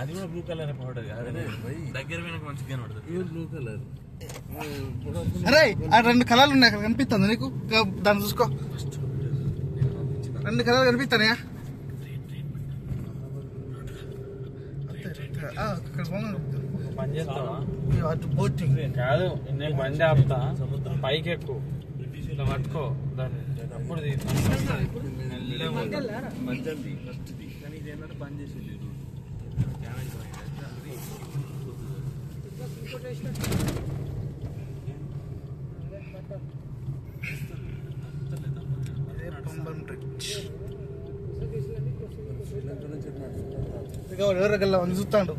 అది కూడా blue colour powder దగ్గర వెనక మంచిగా కనబడుతుంది బ్లూ కలర్. అరే ఆ 2 కలర్లు ఉన్నాయి అక్కడ కనిపిస్తుంది నీకు, దాన్ని చూసుకో. 2 కలర్లు కనిపిస్తానయా పని చేస్తావా? బోటింగ్ కాదు, నేను బండి ఆపుతా, పైకి ఎక్కువ ఇట్లా పట్టుకో దాన్ని, అప్పుడు మంచిది ఫస్ట్ది. కానీ ఇదేంటంటే బంద్ చేసి డ్యామేజ్ ఎవరికల్లా చూస్తాడు.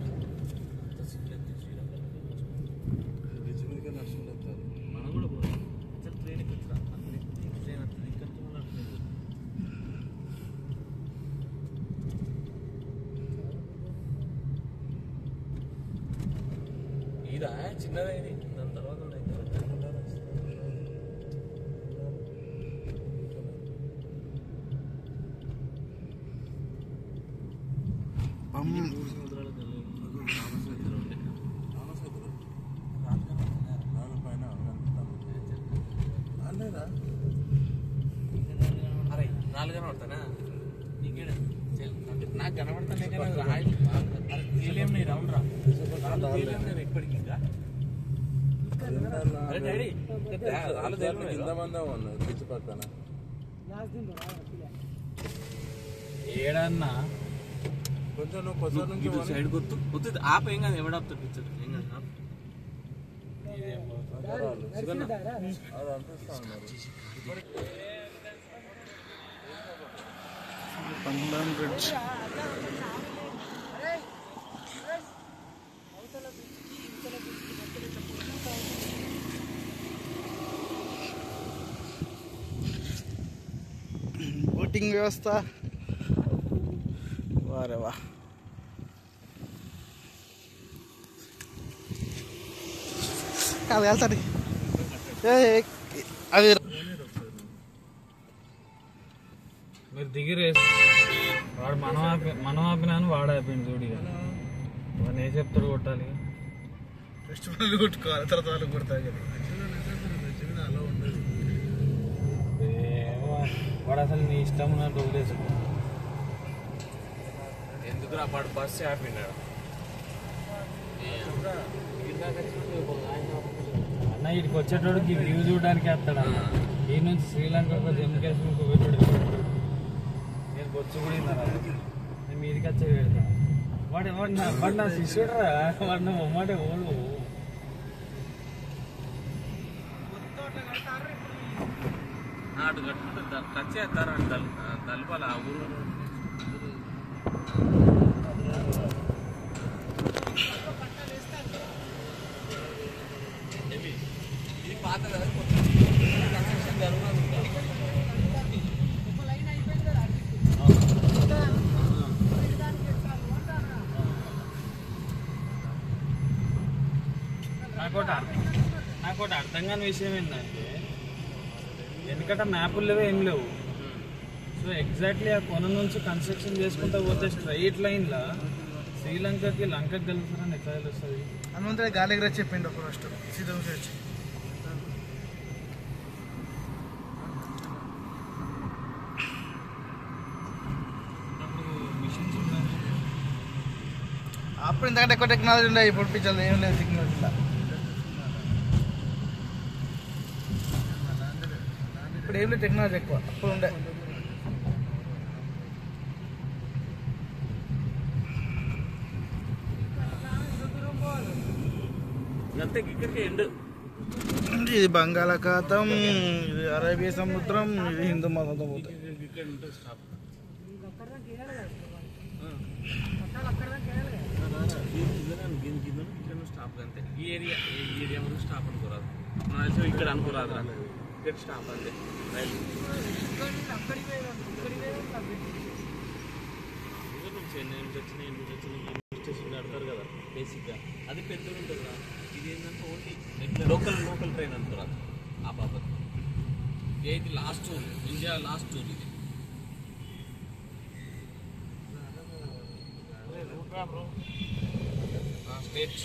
ఇదా చిన్నదే ఇది, దాని తర్వాత అరే 4 కనబడతానా నాకు కనబడతానే రౌండ్ రా ఎప్పటికి ఇంకా ఏడన్నా కొంచెం సైడ్ గుర్తు గుర్తు ఆప ఏం కాదు, ఎవడాపుతాడు పిక్చర్ ఏం కాదు. బోటింగ్ వ్యవస్థ వారే వా. కాదు వెళ్తాడు అది మీరు దిగిరేసి వాడు మనం ఆపినాను వాడు ఆపింది చూడిగా, వాడు ఏ చెప్తాడు కొట్టాలి, రెస్టారెంట్ కొట్టుకోవాలి తర్వాత వాళ్ళు కొడతారు కదా. వాడు అసలు నీ ఇష్టం ఉన్నట్టు వదిలేసుకో, ఎందుకు రా వాడు బస్సు ఆపినాడు. అన్న ఇటుకి వచ్చేటోడికి వ్యూ చూడడానికి వస్తాడు అన్న, ఈ నుంచి శ్రీలంక జమ్మూ కాశ్మీర్ పోయేటోడు. నేను బొచ్చు కూడా నేను మీదికి వచ్చే పెడతా. వాడు నా శిష్యుడు రా, వాడు నా బొమ్మటే ఓడు. అటు కట్టుకుంటే టచ్ చేస్తారు అంటే తలపాలి ఆ ఊరు. ఇది పాత కదా, కన్స్ట్రక్షన్ జరుగుతుంది. నాకు అర్థం కాని విషయం ఏంటంటే, ఎందుకంటే మ్యాపులు లేవు ఏం లేవు. సో ఎగ్జాక్ట్లీ ఆ కొన నుంచి కన్స్ట్రక్షన్ చేసుకుంటూ పోతే స్ట్రైట్ లైన్లో శ్రీలంకకి లంకకి కలుస్తారని ఎట్లా తెలుస్తుంది? హనుమంతుడే గాలికి వచ్చి చెప్పిండు ఫస్ట్ సీతం వచ్చి. అప్పుడు ఇంతకంటే ఎక్కువ టెక్నాలజీ ఉండే, ఇప్పుడు పిచ్చలు ఏం లేదు టెక్నాలజీ. ఇప్పుడు ఏం లేదు టెక్నాలజీ ఎక్కువ, అప్పుడు ఉండే. ఇది బంగాళాఖాతం, ఇది అరేబియా సముద్రం, ఇది హిందూ మతంతో పోతుంది. స్టాప్ అంతే, ఈ ఏరియా ముందు స్టాప్ అనుకోరాదు, ఇక్కడ అనుకోరాదు, ఇక్కడ స్టాప్ అంతే. చెన్నై నుంచి వచ్చిన స్టేషన్ కడతారు కదా బేసిక్గా, అది పెద్దగా ఉంటుంది కదా. ఇది ఏంటంటే ఓన్లీ లోకల్ ట్రైన్ అనుకోరాదు ఆ బాబత్. ఇది last tour, India last tour ఇది. స్టేట్